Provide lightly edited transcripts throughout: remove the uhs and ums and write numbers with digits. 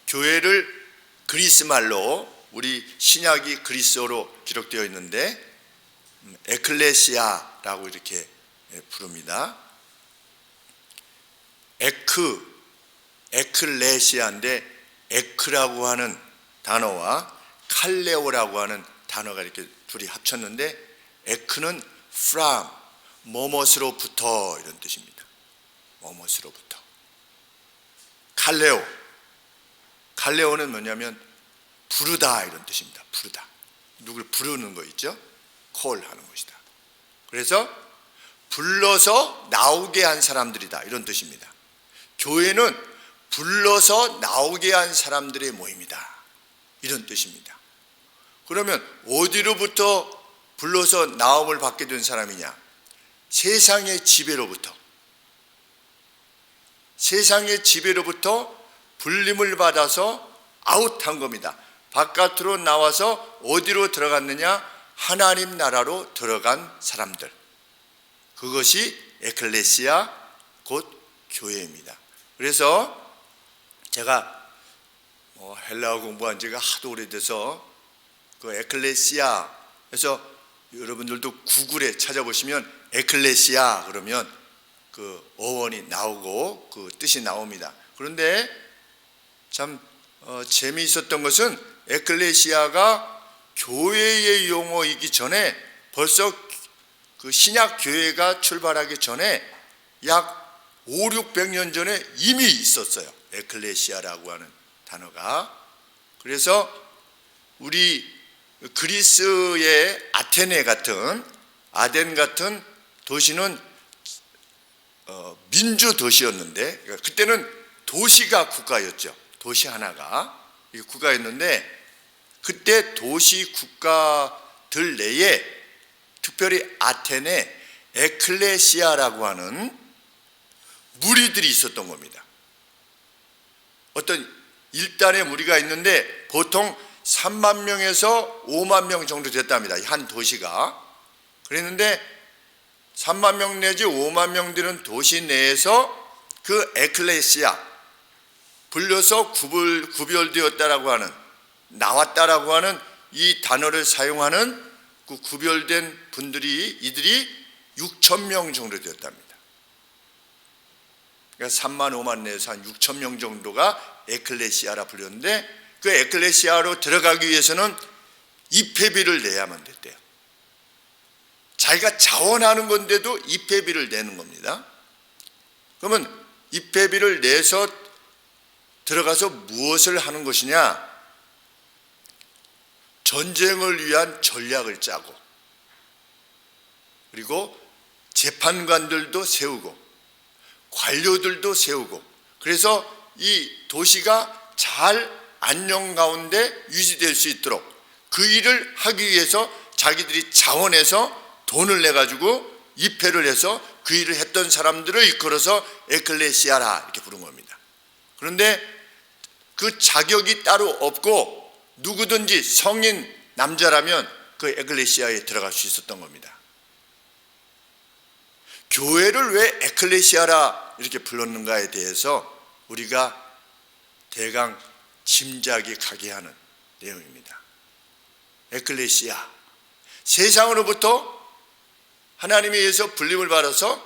교회를 그리스 말로, 우리 신약이 그리스어로 기록되어 있는데 에클레시아라고 이렇게 부릅니다. 에클레시아인데 에크라고 하는 단어와 칼레오라고 하는 단어가 이렇게 둘이 합쳤는데, 에크는 from, 뭐뭇으로부터 이런 뜻입니다. 뭐뭇으로부터. 칼레오는 뭐냐면 부르다 이런 뜻입니다. 부르다. 누굴 부르는 거 있죠? 콜 하는 것이다. 그래서 불러서 나오게 한 사람들이다 이런 뜻입니다. 교회는 불러서 나오게 한 사람들의 모임이다 이런 뜻입니다. 그러면 어디로부터 불러서 나옴을 받게 된 사람이냐? 세상의 지배로부터 불림을 받아서 아웃한 겁니다. 바깥으로 나와서 어디로 들어갔느냐? 하나님 나라로 들어간 사람들. 그것이 에클레시아, 곧 교회입니다. 그래서 제가 헬라어 공부한 지가 하도 오래돼서 그 에클레시아에서 여러분들도 구글에 찾아보시면 에클레시아 그러면 그 어원이 나오고 그 뜻이 나옵니다. 그런데 참 재미있었던 것은 에클레시아가 교회의 용어이기 전에 벌써 그 신약 교회가 출발하기 전에 약 500~600년 전에 이미 있었어요. 에클레시아라고 하는 단어가. 그래서 우리 그리스의 아덴 같은 도시는 민주 도시였는데, 그때는 도시가 국가였죠. 도시 하나가 국가였는데, 그때 도시 국가들 내에 특별히 아테네 에클레시아라고 하는 무리들이 있었던 겁니다. 어떤 일단의 무리가 있는데 보통 3만 명에서 5만 명 정도 됐답니다. 한 도시가. 그랬는데 3만 명 내지 5만 명 되는 도시 내에서 그 에클레시아, 불려서 구별되었다라고 하는, 나왔다라고 하는 이 단어를 사용하는 그 구별된 분들이, 이들이 6,000명 정도 되었답니다. 그러니까 3만 5만 내에서 한 6,000명 정도가 에클레시아라 불렸는데, 그 에클레시아로 들어가기 위해서는 입회비를 내야만 됐대요. 자기가 자원하는 건데도 입회비를 내는 겁니다. 그러면 입회비를 내서 들어가서 무엇을 하는 것이냐? 전쟁을 위한 전략을 짜고, 그리고 재판관들도 세우고 관료들도 세우고, 그래서 이 도시가 잘 안녕 가운데 유지될 수 있도록 그 일을 하기 위해서 자기들이 자원해서 돈을 내가지고 입회를 해서 그 일을 했던 사람들을 이끌어서 에클레시아라 이렇게 부른 겁니다. 그런데 그 자격이 따로 없고 누구든지 성인 남자라면 그 에클레시아에 들어갈 수 있었던 겁니다. 교회를 왜 에클레시아라 이렇게 불렀는가에 대해서 우리가 대강 짐작이 가게 하는 내용입니다. 에클레시아, 세상으로부터 하나님에 의해서 불림을 받아서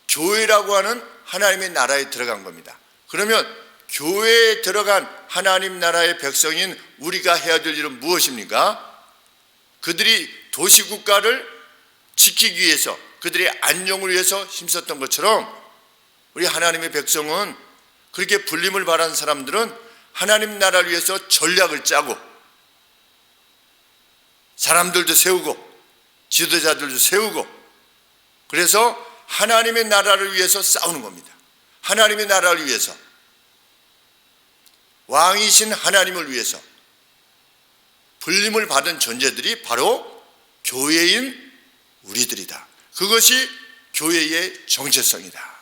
교회라고 하는 하나님의 나라에 들어간 겁니다. 그러면 교회에 들어간 하나님 나라의 백성인 우리가 해야 될 일은 무엇입니까? 그들이 도시국가를 지키기 위해서, 그들의 안녕을 위해서 힘썼던 것처럼 우리 하나님의 백성은, 그렇게 불림을 받은 사람들은 하나님 나라를 위해서 전략을 짜고 사람들도 세우고 지도자들도 세우고, 그래서 하나님의 나라를 위해서 싸우는 겁니다. 하나님의 나라를 위해서, 왕이신 하나님을 위해서 불림을 받은 존재들이 바로 교회인 우리들이다. 그것이 교회의 정체성이다.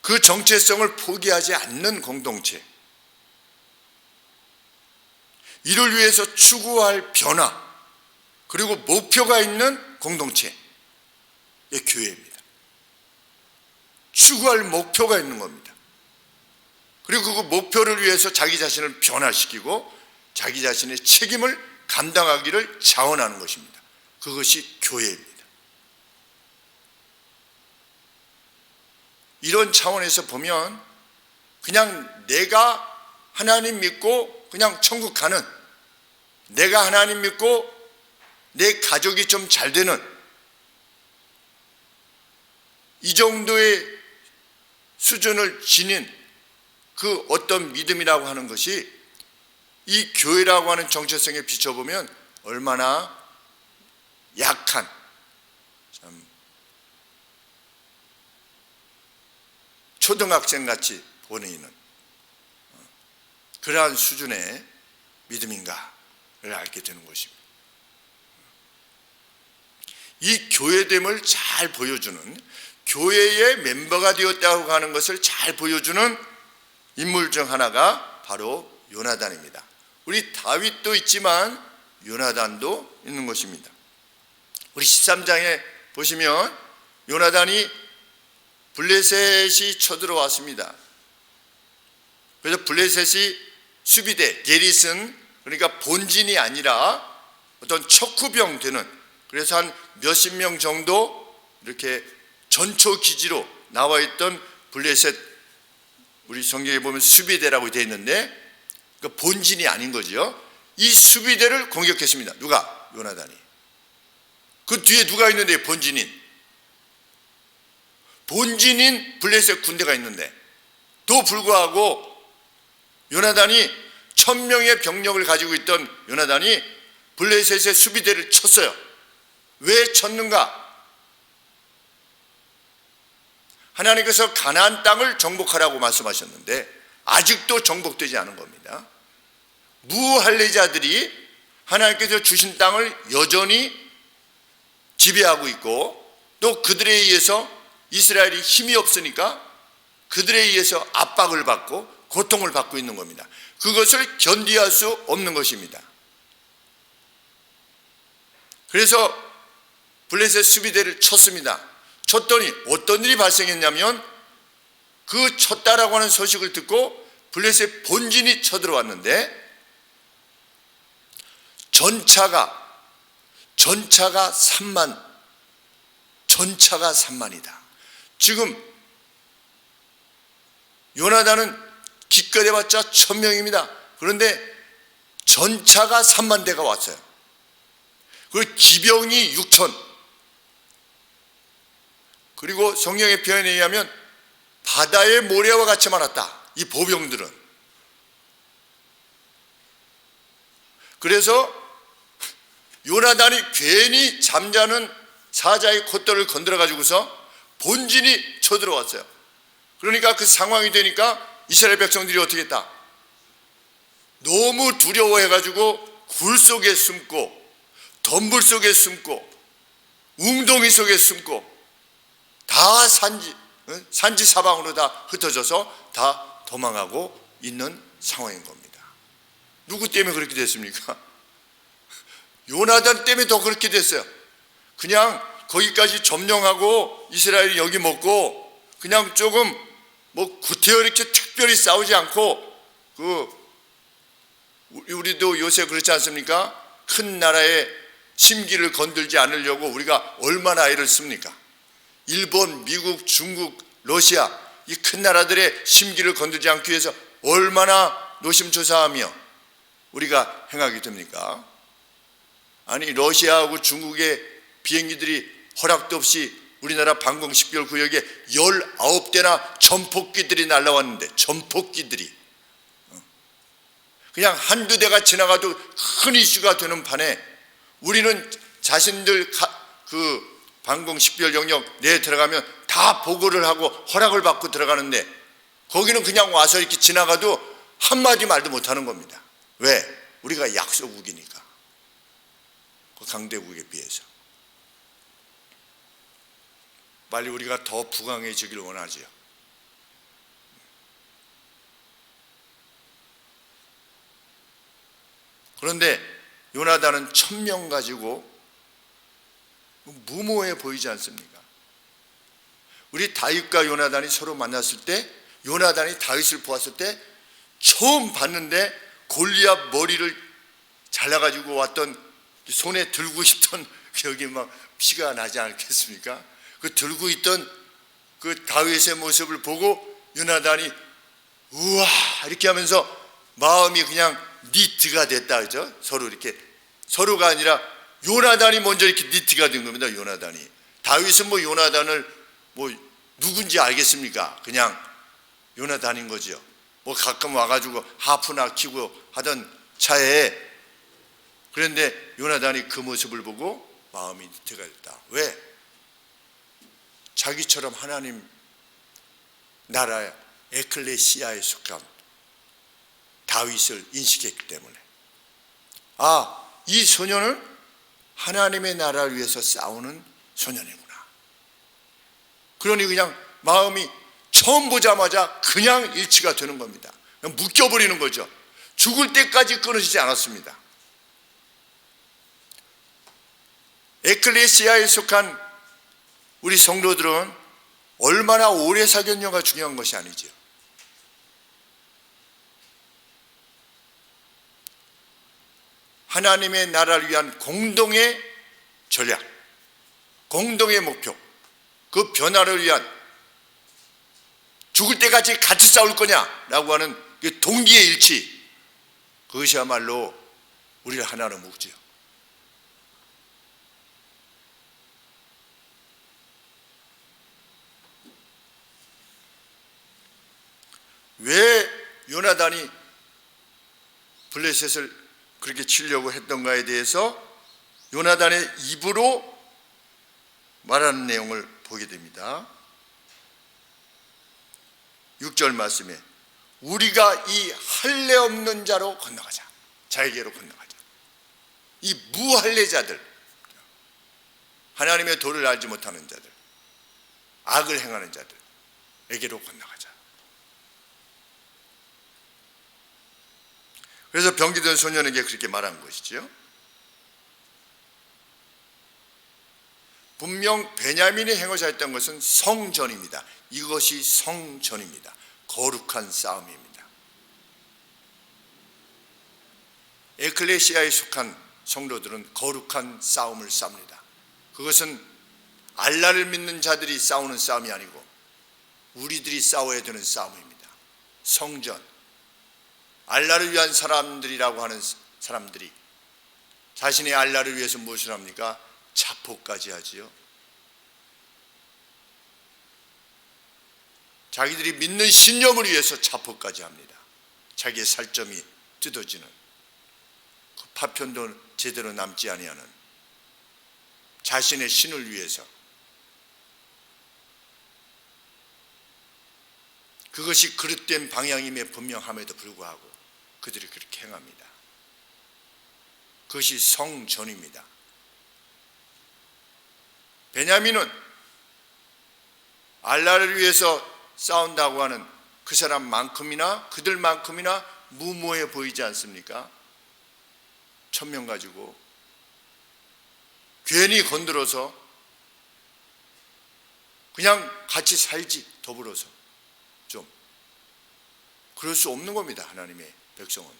그 정체성을 포기하지 않는 공동체, 이를 위해서 추구할 변화, 그리고 목표가 있는 공동체, 교회입니다. 추구할 목표가 있는 겁니다. 그리고 그 목표를 위해서 자기 자신을 변화시키고 자기 자신의 책임을 감당하기를 자원하는 것입니다. 그것이 교회입니다. 이런 차원에서 보면 그냥 내가 하나님 믿고 그냥 천국 가는, 내가 하나님 믿고 내 가족이 좀 잘 되는 이 정도의 수준을 지닌 그 어떤 믿음이라고 하는 것이 이 교회라고 하는 정체성에 비춰보면 얼마나 약한, 참 초등학생같이 보이는 그러한 수준의 믿음인가를 알게 되는 것입니다. 이 교회됨을 잘 보여주는, 교회의 멤버가 되었다고 하는 것을 잘 보여주는 인물 중 하나가 바로 요나단입니다. 우리 다윗도 있지만 요나단도 있는 것입니다. 우리 13장에 보시면 요나단이 블레셋이 쳐들어왔습니다. 그래서 블레셋이 수비대, 게릿은 그러니까 본진이 아니라 어떤 척후병 되는, 그래서 한 몇십 명 정도 이렇게 전초 기지로 나와 있던 블레셋, 우리 성경에 보면 수비대라고 되어 있는데 그 본진이 아닌 거죠. 이 수비대를 공격했습니다. 누가? 요나단이. 그 뒤에 누가 있는데? 본진인 블레셋 군대가 있는데 또 불구하고 요나단이 1000명의 병력을 가지고 있던 요나단이 블레셋의 수비대를 쳤어요. 왜 쳤는가? 하나님께서 가나안 땅을 정복하라고 말씀하셨는데 아직도 정복되지 않은 겁니다. 무할례자들이 하나님께서 주신 땅을 여전히 지배하고 있고, 또 그들에 의해서 이스라엘이 힘이 없으니까 그들에 의해서 압박을 받고 고통을 받고 있는 겁니다. 그것을 견디할 수 없는 것입니다. 그래서 블레셋 수비대를 쳤습니다. 쳤더니 어떤 일이 발생했냐면 그 쳤다라고 하는 소식을 듣고 블레셋 본진이 쳐들어왔는데 전차가 3만이다. 지금 요나단은 기껏 해봤자 1000명입니다. 그런데 전차가 3만 대가 왔어요. 그리고 기병이 6000. 그리고 성경의 표현에 의하면 바다의 모래와 같이 많았다, 이 보병들은. 그래서 요나단이 괜히 잠자는 사자의 콧대를 건드려 가지고서 본진이 쳐들어왔어요. 그러니까 그 상황이 되니까 이스라엘 백성들이 어떻게 했다? 너무 두려워해 가지고 굴 속에 숨고 덤불 속에 숨고 웅덩이 속에 숨고 다 산지 사방으로 다 흩어져서 다 도망하고 있는 상황인 겁니다. 누구 때문에 그렇게 됐습니까? 요나단 때문에 더 그렇게 됐어요. 그냥 거기까지 점령하고 이스라엘이 여기 먹고 그냥 조금 뭐 구태여 이렇게 특별히 싸우지 않고, 우리도 요새 그렇지 않습니까? 큰 나라의 심기를 건들지 않으려고 우리가 얼마나 애를 씁니까? 일본, 미국, 중국, 러시아 이 큰 나라들의 심기를 건들지 않기 위해서 얼마나 노심초사하며 우리가 행하게 됩니까? 아니, 러시아하고 중국의 비행기들이 허락도 없이 우리나라 방공 식별 구역에 19대나 전폭기들이 날라왔는데, 전폭기들이 그냥 한두 대가 지나가도 큰 이슈가 되는 판에 우리는 자신들 그 방공 식별 영역 내에 들어가면 다 보고를 하고 허락을 받고 들어가는데 거기는 그냥 와서 이렇게 지나가도 한마디 말도 못하는 겁니다. 왜? 우리가 약소국이니까, 그 강대국에 비해서. 빨리 우리가 더 부강해지길 원하지요. 그런데 요나단은 1000명 가지고 무모해 보이지 않습니까? 우리 다윗과 요나단이 서로 만났을 때, 요나단이 다윗을 보았을 때 처음 봤는데 골리앗 머리를 잘라가지고 왔던, 손에 들고 있던, 여기 막 피가 나지 않겠습니까? 그 들고 있던 그 다윗의 모습을 보고 요나단이 우와 이렇게 하면서 마음이 그냥 니트가 됐다, 그죠? 서로 이렇게, 서로가 아니라 요나단이 먼저 이렇게 니트가 된 겁니다. 요나단이. 다윗은 뭐 요나단을 뭐 누군지 알겠습니까? 그냥 요나단인 거죠. 뭐 가끔 와가지고 하프나 키고 하던 차에. 그런데 요나단이 그 모습을 보고 마음이 니트가 됐다. 왜? 자기처럼 하나님 나라 에클레시아에 속한 다윗을 인식했기 때문에, 아, 이 소년은 하나님의 나라를 위해서 싸우는 소년이구나. 그러니 그냥 마음이 처음 보자마자 그냥 일치가 되는 겁니다. 그냥 묶여버리는 거죠. 죽을 때까지 끊어지지 않았습니다. 에클레시아에 속한 우리 성도들은 얼마나 오래 사귀었냐가 중요한 것이 아니죠. 하나님의 나라를 위한 공동의 전략, 공동의 목표, 그 변화를 위한, 죽을 때까지 같이 싸울 거냐라고 하는 그 동기의 일치, 그것이야말로 우리를 하나로 묶지요. 왜 요나단이 블레셋을 그렇게 치려고 했던가에 대해서 요나단의 입으로 말하는 내용을 보게 됩니다. 6절 말씀에 우리가 이 할례 없는 자로 건너가자, 자에게로 건너가자. 이 무할례자들, 하나님의 도를 알지 못하는 자들, 악을 행하는 자들에게로 건너가자. 그래서 병기든 소년에게 그렇게 말한 것이지요. 분명 베냐민이 행하였던 것은 성전입니다. 이것이 성전입니다. 거룩한 싸움입니다. 에클레시아에 속한 성도들은 거룩한 싸움을 싸웁니다. 그것은 알라를 믿는 자들이 싸우는 싸움이 아니고 우리들이 싸워야 되는 싸움입니다. 성전, 알라를 위한 사람들이라고 하는 사람들이 자신의 알라를 위해서 무엇을 합니까? 자포까지 하지요. 자기들이 믿는 신념을 위해서 자포까지 합니다. 자기의 살점이 뜯어지는, 그 파편도 제대로 남지 아니하는 자신의 신을 위해서, 그것이 그릇된 방향임에 분명함에도 불구하고 그들이 그렇게 행합니다. 그것이 성전입니다. 베냐민은 알라를 위해서 싸운다고 하는 그 사람만큼이나 그들만큼이나 무모해 보이지 않습니까? 1000명 가지고 괜히 건드려서 그냥 같이 살지, 더불어서. 좀 그럴 수 없는 겁니다. 하나님의 백성은.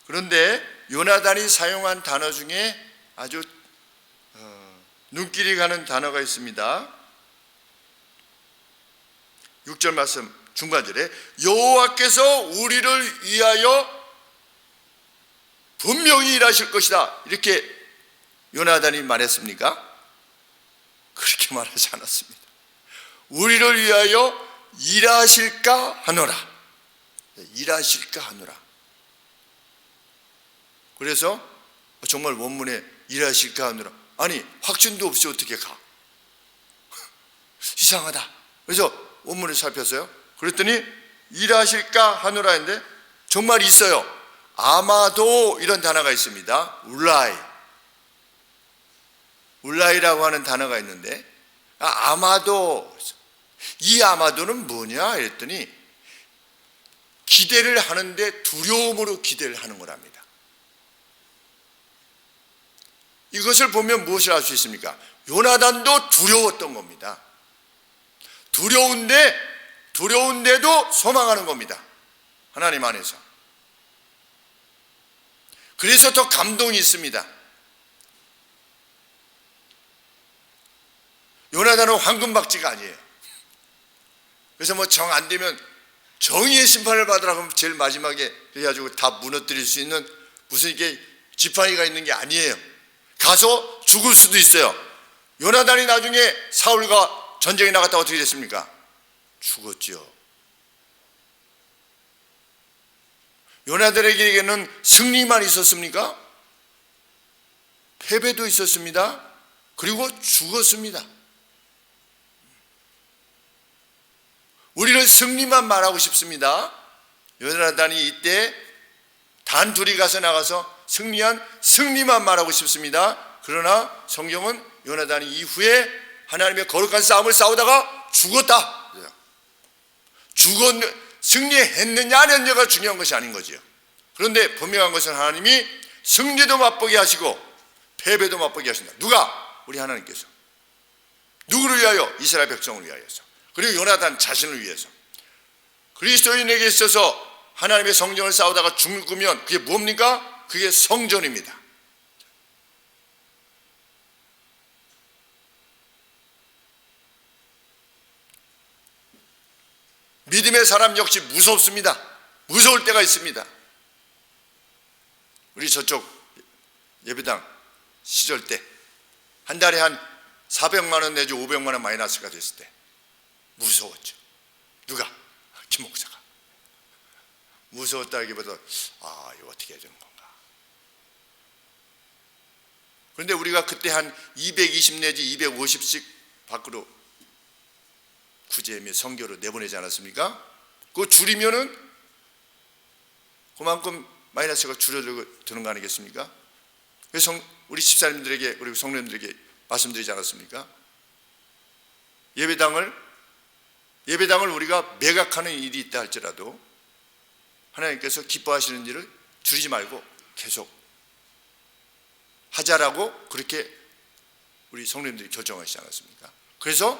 그런데 요나단이 사용한 단어 중에 아주 눈길이 가는 단어가 있습니다. 6절 말씀 중간절에 여호와께서 우리를 위하여 분명히 일하실 것이다, 이렇게 요나단이 말했습니까? 그렇게 말하지 않았습니다. 우리를 위하여 일하실까 하노라. 일하실까 하노라. 그래서 정말 원문에 일하실까 하노라. 아니, 확신도 없이 어떻게 가? 이상하다. 그래서 원문을 살폈어요. 그랬더니 일하실까 하노라 했는데 정말 있어요. 아마도 이런 단어가 있습니다. 울라이라고 하는 단어가 있는데, 아마도, 이 아마도는 뭐냐 했더니 기대를 하는데 두려움으로 기대를 하는 거랍니다. 이것을 보면 무엇을 알 수 있습니까? 요나단도 두려웠던 겁니다. 두려운데도 소망하는 겁니다. 하나님 안에서. 그래서 더 감동이 있습니다. 요나단은 황금박쥐가 아니에요. 그래서 뭐 정 안 되면 정의의 심판을 받으라 그러면 제일 마지막에 그래가지고 다 무너뜨릴 수 있는 무슨 이게 지팡이가 있는 게 아니에요. 가서 죽을 수도 있어요. 요나단이 나중에 사울과 전쟁에 나갔다 어떻게 됐습니까? 죽었지요. 요나단에게는 승리만 있었습니까? 패배도 있었습니다. 그리고 죽었습니다. 우리는 승리만 말하고 싶습니다. 요나단이 이때 단 둘이 나가서 승리한 승리만 말하고 싶습니다. 그러나 성경은 요나단이 이후에 하나님의 거룩한 싸움을 싸우다가 죽었다. 승리했느냐 안 했느냐가 중요한 것이 아닌 거지요. 그런데 분명한 것은 하나님이 승리도 맛보게 하시고 패배도 맛보게 하신다. 누가? 우리 하나님께서. 누구를 위하여? 이스라엘 백성을 위하여서. 그리고 요나단 자신을 위해서. 그리스도인에게 있어서 하나님의 성전을 싸우다가 죽으면 그게 뭡니까? 그게 성전입니다. 믿음의 사람 역시 무섭습니다. 무서울 때가 있습니다. 우리 저쪽 예배당 시절 때 한 달에 한 400만 원 내지 500만 원 마이너스가 됐을 때 무서웠죠. 누가? 김 목사가. 무서웠다기보다 이거 어떻게 해야 되는 건가. 그런데 우리가 그때 한 220 내지 250씩 밖으로 구제 및 선교로 내보내지 않았습니까? 그거 줄이면은 그만큼 마이너스가 줄어드는 거 아니겠습니까? 그래서 우리 집사님들에게 그리고 성도님들에게 말씀드리지 않았습니까? 예배당을 우리가 매각하는 일이 있다 할지라도 하나님께서 기뻐하시는 일을 줄이지 말고 계속 하자라고 그렇게 우리 성도님들이 결정하시지 않았습니까? 그래서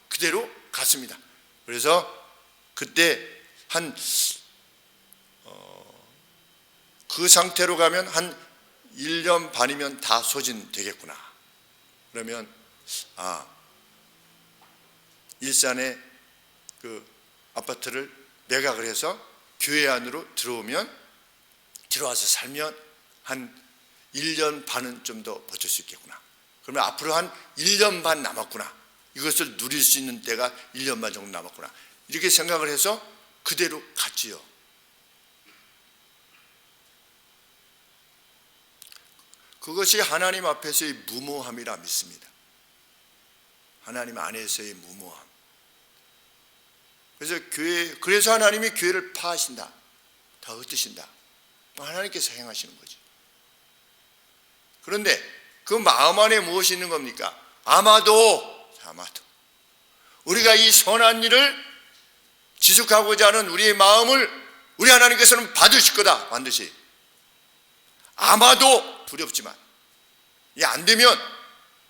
그대로 갔습니다. 그래서 그때 한 그 상태로 가면 한 1년 반이면 다 소진되겠구나. 그러면 일산에 그 아파트를 매각을 해서 교회 안으로 들어와서 살면 한 1년 반은 좀 더 버틸 수 있겠구나. 그러면 앞으로 한 1년 반 남았구나. 이것을 누릴 수 있는 때가 1년 반 정도 남았구나. 이렇게 생각을 해서 그대로 갔지요. 그것이 하나님 앞에서의 무모함이라 믿습니다. 하나님 안에서의 무모함. 그래서 하나님이 교회를 파하신다. 다 흩으신다. 하나님께서 행하시는 거지. 그런데 그 마음 안에 무엇이 있는 겁니까? 아마도 우리가 이 선한 일을 지속하고자 하는 우리의 마음을 우리 하나님께서는 받으실 거다. 반드시. 아마도 두렵지만 이게 안 되면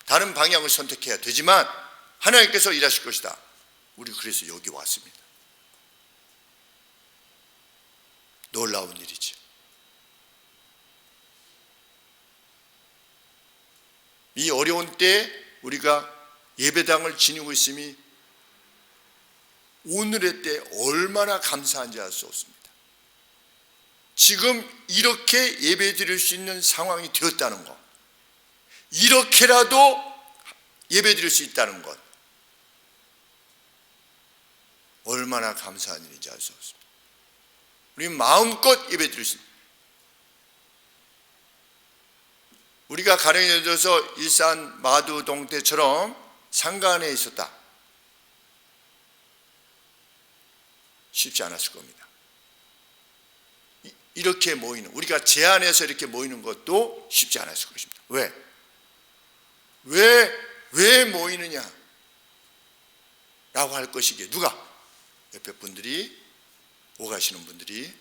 다른 방향을 선택해야 되지만 하나님께서 일하실 것이다. 우리 그래서 여기 왔습니다. 놀라운 일이죠. 이 어려운 때 우리가 예배당을 지니고 있음이 오늘의 때 얼마나 감사한지 알 수 없습니다. 지금 이렇게 예배 드릴 수 있는 상황이 되었다는 것, 이렇게라도 예배 드릴 수 있다는 것, 얼마나 감사한 일인지 알 수 없습니다. 우리 마음껏 예배 드릴 수 있습니다. 우리가 가령 예를 들어서 일산 마두동 때처럼 상가안에 있었다. 쉽지 않았을 겁니다. 이렇게 모이는, 우리가 제안해서 이렇게 모이는 것도 쉽지 않았을 것입니다. 왜 모이느냐? 라고 할 것이기에 누가? 옆에 분들이, 오가시는 분들이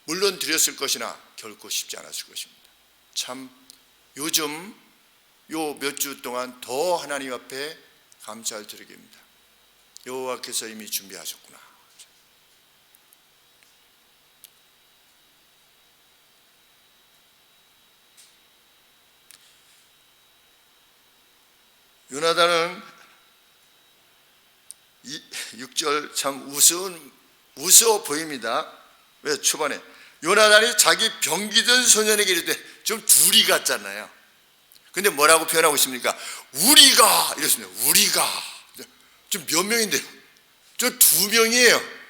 물론 드렸을 것이나 결코 쉽지 않았을 것입니다. 참 요즘 요 몇 주 동안 더 하나님 앞에 감사를 드리겠습니다. 여호와께서 이미 준비하셨구나. 요나단은 6절 참 우스워 보입니다. 왜? 초반에 요나단이 자기 병기던 소년에게 이르되, 좀 둘이 같잖아요. 근데 뭐라고 표현하고 있습니까? 우리가 이랬습니다. 우리가 좀 몇 명인데요? 저 2명이에요.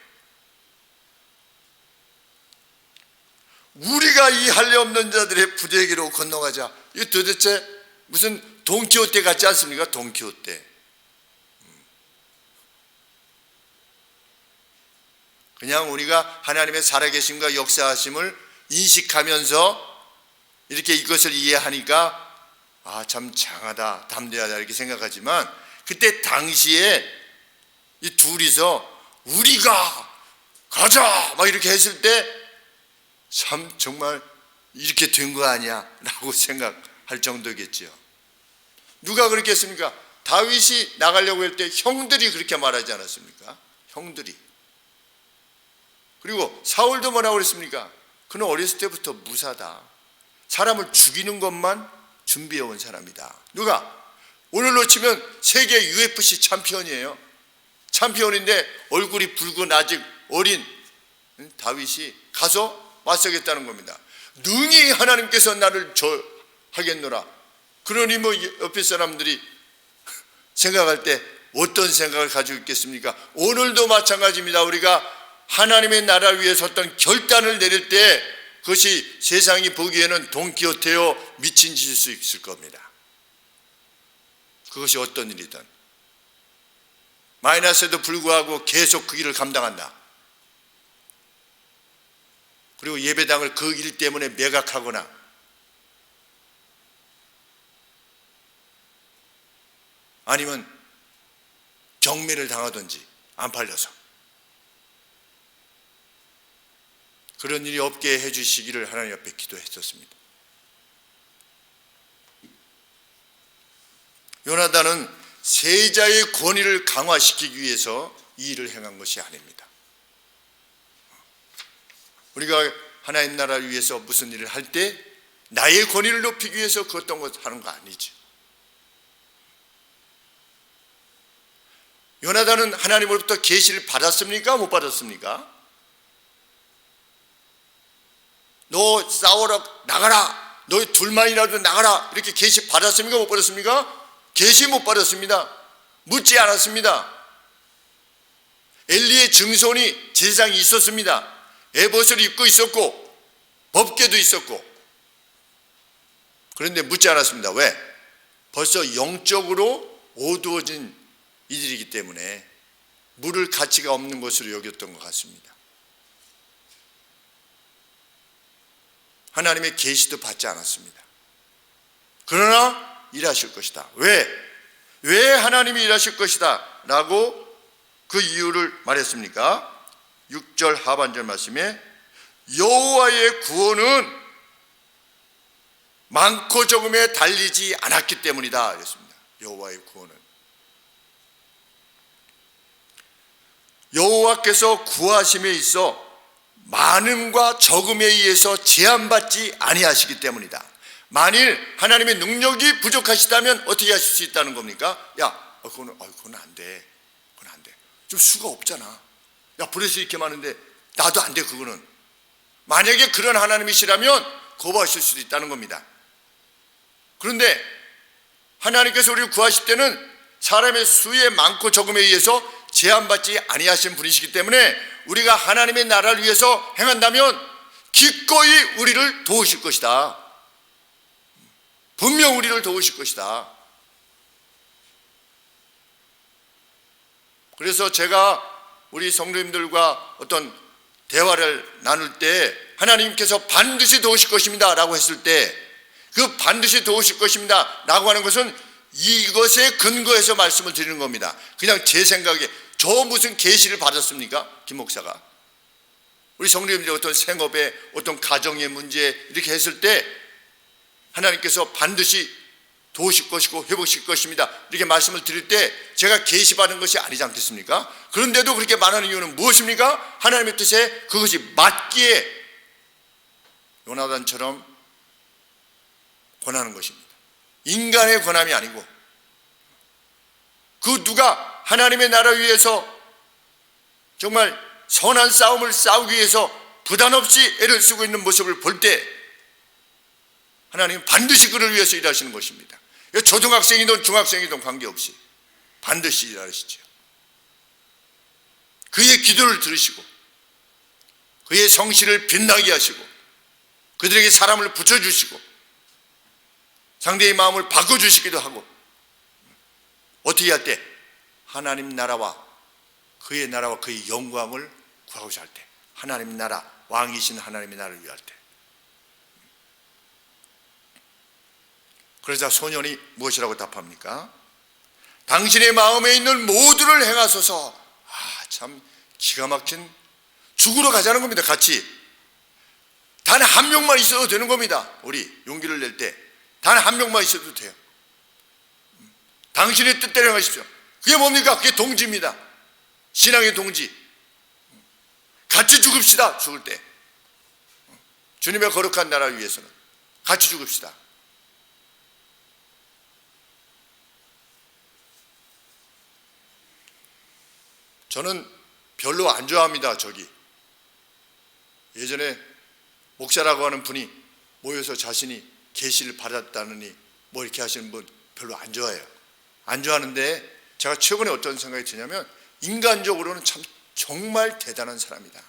우리가 이 할례 없는 자들의 부대에게로 건너가자. 이거 도대체 무슨 돈키호테 같지 않습니까? 돈키호테. 그냥 우리가 하나님의 살아계심과 역사하심을 인식하면서 이렇게 이것을 이해하니까 참 장하다, 담대하다 이렇게 생각하지만, 그때 당시에 이 둘이서 우리가 가자 막 이렇게 했을 때 참 정말 이렇게 된 거 아니야 라고 생각할 정도겠지요. 누가 그렇게 했습니까? 다윗이 나가려고 할 때 형들이 그렇게 말하지 않았습니까? 형들이. 그리고 사울도 뭐라고 그랬습니까? 그는 어렸을 때부터 무사다. 사람을 죽이는 것만 준비해온 사람이다. 누가? 오늘로 치면 세계 UFC 챔피언이에요. 챔피언인데 얼굴이 붉은 아직 어린 다윗이 가서 맞서겠다는 겁니다. 능히 하나님께서 나를 하겠노라. 그러니 뭐 옆에 사람들이 생각할 때 어떤 생각을 가지고 있겠습니까? 오늘도 마찬가지입니다. 우리가 하나님의 나라를 위해서 어떤 결단을 내릴 때 그것이 세상이 보기에는 돈키호테요 미친 짓일 수 있을 겁니다. 그것이 어떤 일이든 마이너스에도 불구하고 계속 그 일을 감당한다. 그리고 예배당을 그 일 때문에 매각하거나 아니면 경매를 당하든지 안 팔려서 그런 일이 없게 해주시기를 하나님 앞에 기도했었습니다. 요나단은 세자의 권위를 강화시키기 위해서 이 일을 행한 것이 아닙니다. 우리가 하나님 나라를 위해서 무슨 일을 할 때 나의 권위를 높이기 위해서 그 어떤 것 하는 거 아니죠. 요나단은 하나님으로부터 계시를 받았습니까? 못 받았습니까? 너 싸우러 나가라, 너 둘만이라도 나가라, 이렇게 계시 받았습니까? 못 받았습니까? 계시 못 받았습니다. 묻지 않았습니다. 엘리의 증손이 제사장이 있었습니다. 에봇을 입고 있었고 법궤도 있었고, 그런데 묻지 않았습니다. 왜? 벌써 영적으로 어두워진 이들이기 때문에 물을 가치가 없는 것으로 여겼던 것 같습니다. 하나님의 계시도 받지 않았습니다. 그러나 일하실 것이다. 왜 하나님이 일하실 것이다 라고 그 이유를 말했습니까? 6절 하반절 말씀에 여호와의 구원은 많고 적음에 달리지 않았기 때문이다 그랬습니다. 여호와의 구원은 여호와께서 구하심에 있어 많음과 적음에 의해서 제한받지 아니하시기 때문이다. 만일 하나님의 능력이 부족하시다면 어떻게 하실 수 있다는 겁니까? 그건 안 돼. 그건 안 돼. 좀 수가 없잖아. 브레스 이렇게 많은데 나도 안 돼. 그거는. 만약에 그런 하나님이시라면 거부하실 수도 있다는 겁니다. 그런데 하나님께서 우리를 구하실 때는 사람의 수에 많고 적음에 의해서 제한받지 아니하신 분이시기 때문에 우리가 하나님의 나라를 위해서 행한다면 기꺼이 우리를 도우실 것이다. 분명 우리를 도우실 것이다. 그래서 제가 우리 성도님들과 어떤 대화를 나눌 때 하나님께서 반드시 도우실 것입니다 라고 했을 때 그 반드시 도우실 것입니다 라고 하는 것은 이것에 근거해서 말씀을 드리는 겁니다. 그냥 제 생각에 저 무슨 계시를 받았습니까? 김 목사가. 우리 성도님들 어떤 생업에 어떤 가정의 문제 이렇게 했을 때 하나님께서 반드시 도우실 것이고 회복시킬 것입니다. 이렇게 말씀을 드릴 때 제가 계시받은 것이 아니지 않겠습니까? 그런데도 그렇게 말하는 이유는 무엇입니까? 하나님의 뜻에 그것이 맞기에 요나단처럼 권하는 것입니다. 인간의 권함이 아니고 그 누가 하나님의 나라 위해서 정말 선한 싸움을 싸우기 위해서 부담 없이 애를 쓰고 있는 모습을 볼 때 하나님은 반드시 그를 위해서 일하시는 것입니다. 초등학생이든 중학생이든 관계없이 반드시 일하시죠. 그의 기도를 들으시고 그의 성실을 빛나게 하시고 그들에게 사람을 붙여주시고 상대의 마음을 바꿔주시기도 하고 어떻게 할 때? 하나님 나라와 그의 영광을 구하고자 할 때, 하나님 나라, 왕이신 하나님의 나라를 위할 때. 그러자 소년이 무엇이라고 답합니까? 당신의 마음에 있는 모두를 행하소서. 참 기가 막힌, 죽으러 가자는 겁니다. 같이 단 한 명만 있어도 되는 겁니다. 우리 용기를 낼 때 단 한 명만 있어도 돼요. 당신의 뜻대로 행하십시오. 그게 뭡니까? 그게 동지입니다. 신앙의 동지. 같이 죽읍시다. 죽을 때 주님의 거룩한 나라를 위해서는 같이 죽읍시다. 저는 별로 안 좋아합니다. 예전에 목사라고 하는 분이 모여서 자신이 계시를 받았다느니 뭐 이렇게 하시는 분 별로 안 좋아해요. 안 좋아하는데 제가 최근에 어떤 생각이 드냐면 인간적으로는 참 정말 대단한 사람이다.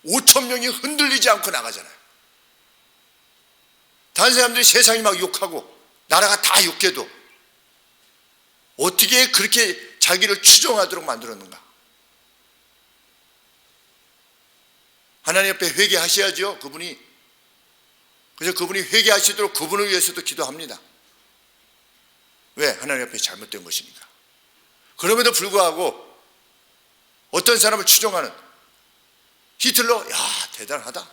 5천 명이 흔들리지 않고 나가잖아요. 다른 사람들이 세상이 막 욕하고 나라가 다 욕해도 어떻게 그렇게 자기를 추종하도록 만들었는가? 하나님 앞에 회개하셔야죠. 그분이. 그래서 그분이 회개하시도록 그분을 위해서도 기도합니다. 왜? 하나님 앞에 잘못된 것이니까. 그럼에도 불구하고 어떤 사람을 추종하는 히틀러, 야 대단하다.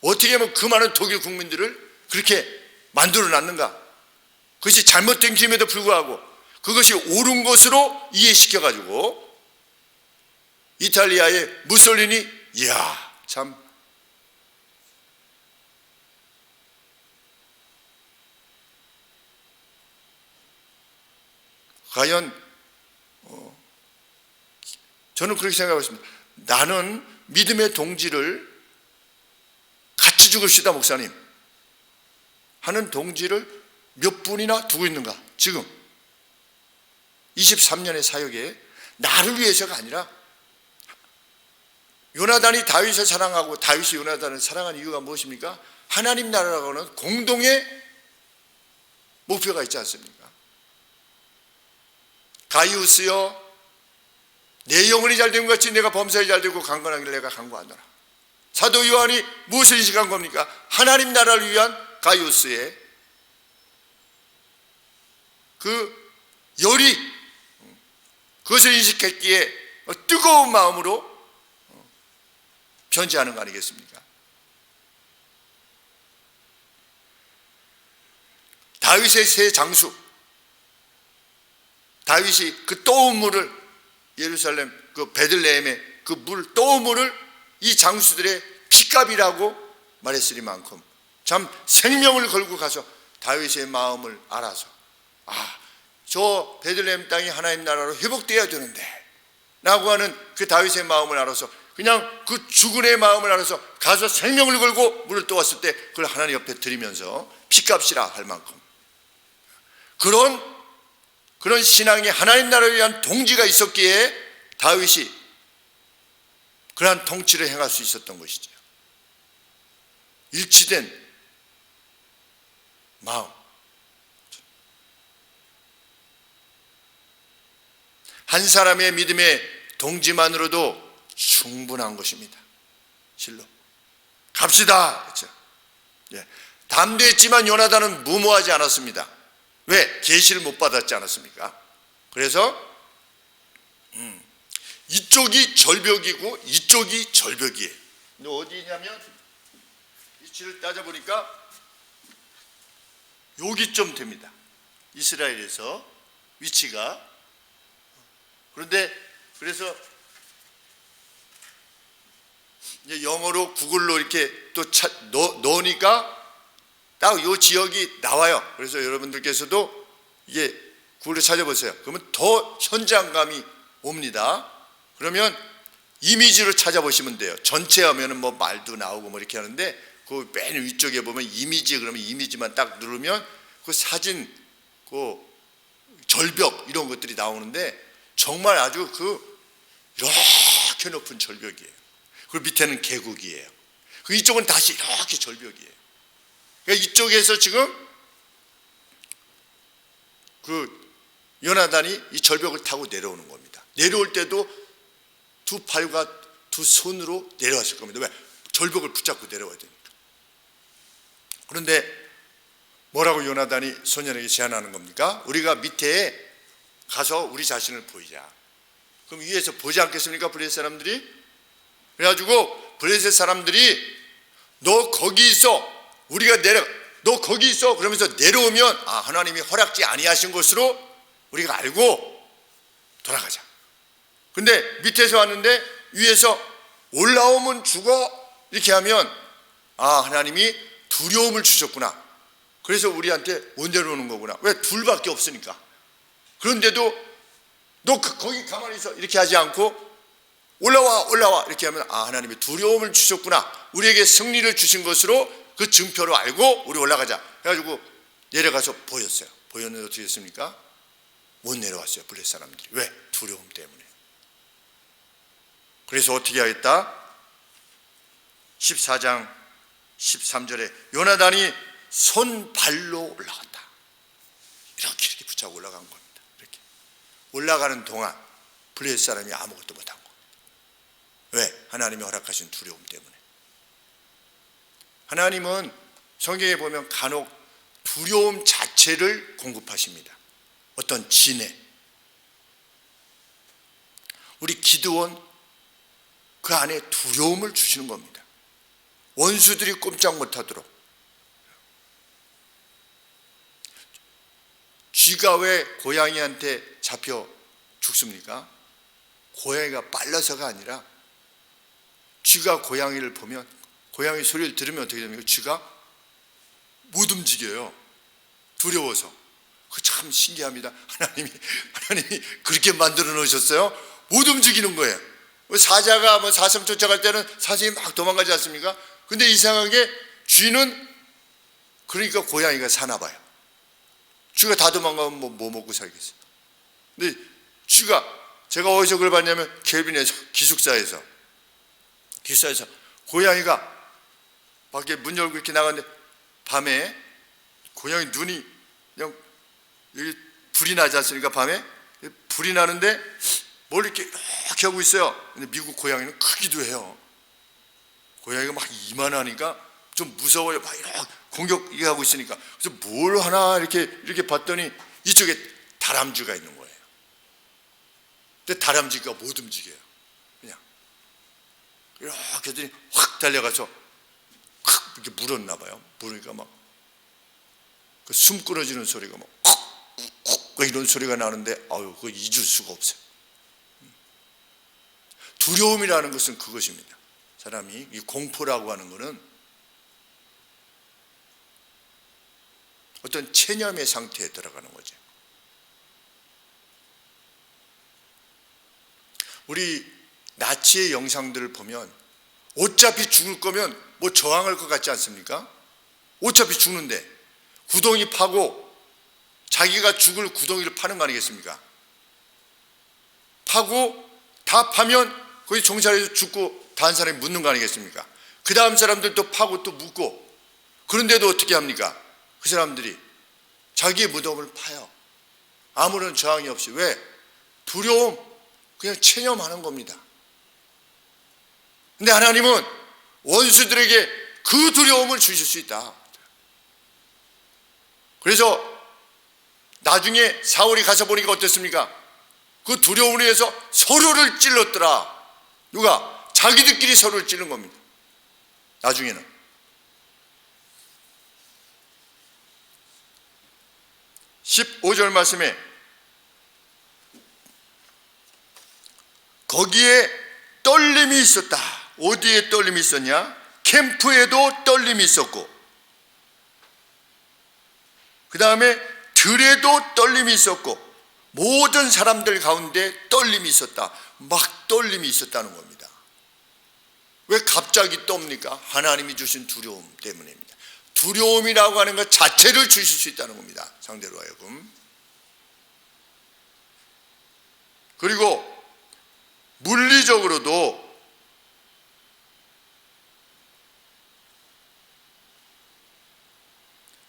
어떻게 하면 그 많은 독일 국민들을 그렇게 만들어놨는가? 그것이 잘못된 길임에도 불구하고 그것이 옳은 것으로 이해시켜가지고 이탈리아의 무솔리니, 이야 참 과연 저는 그렇게 생각하고 있습니다. 나는 믿음의 동지를 같이 죽읍시다 목사님 하는 동지를 몇 분이나 두고 있는가? 지금 23년의 사역에 나를 위해서가 아니라 요나단이 다윗을 사랑하고 다윗이 요나단을 사랑한 이유가 무엇입니까? 하나님 나라라고 하는 공동의 목표가 있지 않습니까? 가이우스여, 내 영혼이 잘된 것 같이 내가 범사에 잘되고 강건하기를 내가 간구하노라. 사도 요한이 무엇을 인식한 겁니까? 하나님 나라를 위한 가이우스의 그 열이, 그것을 인식했기에 뜨거운 마음으로 편지하는 거 아니겠습니까? 다윗의 세 장수, 다윗이 그 떠온 물을 예루살렘 그 베들레헴의 그 물 떠온 물을 이 장수들의 피값이라고 말했으리만큼 참 생명을 걸고 가서 다윗의 마음을 알아서 저 베들레헴 땅이 하나님 나라로 회복되어야 되는데 라고 하는 그 다윗의 마음을 알아서 그냥 그 죽은의 마음을 알아서 가서 생명을 걸고 물을 떠왔을 때 그걸 하나님 옆에 드리면서 피값이라 할 만큼 그런 신앙이 하나님 나라를 위한 동지가 있었기에 다윗이 그러한 통치를 행할 수 있었던 것이죠. 일치된 마음. 한 사람의 믿음의 동지만으로도 충분한 것입니다. 실로 갑시다. 그렇죠? 예. 담대했지만 요나단은 무모하지 않았습니다. 왜? 계시를 못 받았지 않았습니까? 그래서 이쪽이 절벽이고 이쪽이 절벽이에요. 근데 어디냐면 위치를 따져보니까 여기쯤 됩니다. 이스라엘에서 위치가. 그런데 그래서 이제 영어로 구글로 이렇게 또 넣으니까 딱 요 지역이 나와요. 그래서 여러분들께서도 이게 구글로 찾아보세요. 그러면 더 현장감이 옵니다. 그러면 이미지로 찾아보시면 돼요. 전체 하면은 뭐 말도 나오고 뭐 이렇게 하는데 그 맨 위쪽에 보면 이미지, 그러면 이미지만 딱 누르면 그 사진, 그 절벽 이런 것들이 나오는데 정말 아주 그 이렇게 높은 절벽이에요. 그리고 밑에는 계곡이에요. 그 이쪽은 다시 이렇게 절벽이에요. 그러니까 이쪽에서 지금 그 요나단이 이 절벽을 타고 내려오는 겁니다. 내려올 때도 두 팔과 두 손으로 내려왔을 겁니다. 왜? 절벽을 붙잡고 내려와야 되니까. 그런데 뭐라고 요나단이 소년에게 제안하는 겁니까? 우리가 밑에 가서 우리 자신을 보이자. 그럼 위에서 보지 않겠습니까? 블레셋 사람들이? 그래가지고 블레셋 사람들이 너 거기 있어. 우리가 너 거기 있어. 그러면서 내려오면 하나님이 허락지 아니하신 것으로 우리가 알고 돌아가자. 근데 밑에서 왔는데 위에서 올라오면 죽어 이렇게 하면 하나님이 두려움을 주셨구나. 그래서 우리한테 못 내려오는 거구나. 왜? 둘밖에 없으니까. 그런데도 너 거기 가만히 있어 이렇게 하지 않고 올라와 이렇게 하면 하나님이 두려움을 주셨구나. 우리에게 승리를 주신 것으로 그 증표로 알고 우리 올라가자. 그래가지고 내려가서 보였어요. 보였는데 어떻게 됐습니까? 못 내려왔어요. 블레셋 사람들이. 왜? 두려움 때문에. 그래서 어떻게 하겠다? 14장 13절에 요나단이 손발로 올라갔다. 이렇게 붙잡고 올라간 겁니다. 이렇게 올라가는 동안 블레셋 사람이 아무것도 못한 겁니다. 왜? 하나님이 허락하신 두려움 때문에. 하나님은 성경에 보면 간혹 두려움 자체를 공급하십니다. 어떤 진해. 우리 기드온 그 안에 두려움을 주시는 겁니다. 원수들이 꼼짝 못하도록. 쥐가 왜 고양이한테 잡혀 죽습니까? 고양이가 빨라서가 아니라 쥐가 고양이를 보면, 고양이 소리를 들으면 어떻게 됩니까? 쥐가 못 움직여요. 두려워서. 그 참 신기합니다. 하나님이 그렇게 만들어 놓으셨어요. 못 움직이는 거예요. 사자가 사슴 쫓아갈 때는 사슴이 막 도망가지 않습니까? 근데 이상하게 쥐는, 그러니까 고양이가 사나 봐요. 쥐가 다 도망가면 뭐 먹고 살겠어요. 근데 쥐가, 제가 어디서 그걸 봤냐면 켈빈에서, 기숙사에서 고양이가 밖에 문 열고 이렇게 나갔는데 밤에 고양이 눈이 그냥 여기 불이 나지 않습니까? 밤에 불이 나는데 뭘 이렇게 하고 있어요. 근데 미국 고양이는 크기도 해요. 고양이가 막 이만하니까 좀 무서워요. 막 이렇게 공격하고 있으니까. 그래서 뭘 하나 이렇게 봤더니 이쪽에 다람쥐가 있는 거예요. 근데 다람쥐가 못 움직여요. 그냥 이렇게 했더니 확 달려가서 확 이렇게 물었나 봐요. 물으니까 막 숨 끊어지는 소리가 막 콕콕 이런 소리가 나는데 그거 잊을 수가 없어요. 두려움이라는 것은 그것입니다. 사람이 이 공포라고 하는 것은 어떤 체념의 상태에 들어가는 거죠. 우리 나치의 영상들을 보면 어차피 죽을 거면 뭐 저항할 것 같지 않습니까? 어차피 죽는데 구덩이 파고 자기가 죽을 구덩이를 파는 거 아니겠습니까? 파고 다 파면 거기 종살에서 죽고 다른 사람이 묻는 거 아니겠습니까? 그 다음 사람들도 파고 또 묻고. 그런데도 어떻게 합니까? 그 사람들이 자기의 무덤을 파요. 아무런 저항이 없이. 왜? 두려움, 그냥 체념하는 겁니다. 근데 하나님은 원수들에게 그 두려움을 주실 수 있다. 그래서 나중에 사울이 가서 보니까 어땠습니까? 그 두려움을 위해서 서로를 찔렀더라. 누가? 자기들끼리 서로를 찌른 겁니다. 나중에는. 15절 말씀에 거기에 떨림이 있었다. 어디에 떨림이 있었냐? 캠프에도 떨림이 있었고, 그 다음에 들에도 떨림이 있었고, 모든 사람들 가운데 떨림이 있었다. 막 떨림이 있었다는 겁니다. 왜 갑자기 떱니까? 하나님이 주신 두려움 때문입니다. 두려움이라고 하는 것 자체를 주실 수 있다는 겁니다. 상대로 하여금. 그리고 물리적으로도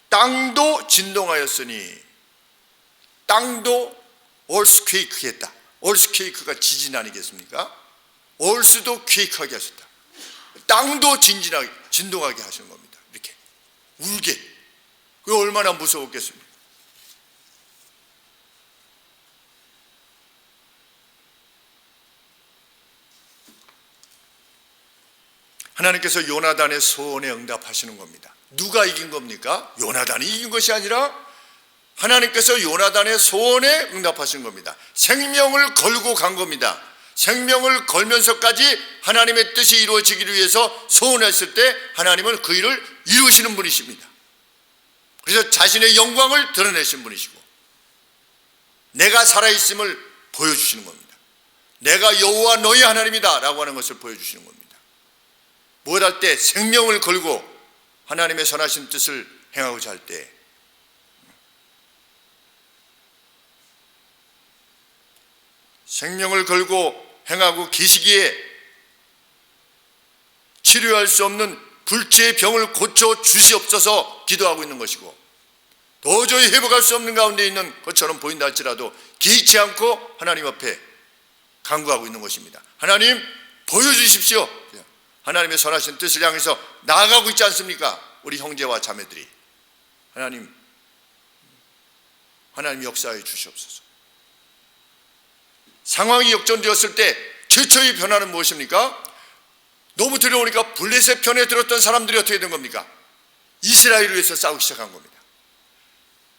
땅도 진동하였으니, 땅도 얼스퀘이크 했다. 얼스퀘이크가 지진 아니겠습니까? 얼스도 퀘이크하게 하셨다. 땅도 진동하게 하시는 겁니다. 이렇게 울게. 그게 얼마나 무서웠겠습니까? 하나님께서 요나단의 소원에 응답하시는 겁니다. 누가 이긴 겁니까? 요나단이 이긴 것이 아니라 하나님께서 요나단의 소원에 응답하신 겁니다. 생명을 걸고 간 겁니다. 생명을 걸면서까지 하나님의 뜻이 이루어지기를 위해서 소원했을 때 하나님은 그 일을 이루시는 분이십니다. 그래서 자신의 영광을 드러내신 분이시고, 내가 살아있음을 보여주시는 겁니다. 내가 여호와 너희 하나님이다 라고 하는 것을 보여주시는 겁니다. 뭘 할 때? 생명을 걸고 하나님의 선하신 뜻을 행하고자 할 때, 생명을 걸고 행하고 계시기에 치료할 수 없는 불치의 병을 고쳐 주시옵소서 기도하고 있는 것이고, 도저히 회복할 수 없는 가운데 있는 것처럼 보인다 할지라도 개의치 않고 하나님 앞에 간구하고 있는 것입니다. 하나님 보여주십시오. 하나님의 선하신 뜻을 향해서 나아가고 있지 않습니까? 우리 형제와 자매들이. 하나님 역사해 주시옵소서. 상황이 역전되었을 때 최초의 변화는 무엇입니까? 너무 두려우니까 블레셋 편에 들었던 사람들이 어떻게 된 겁니까? 이스라엘을 위해서 싸우기 시작한 겁니다.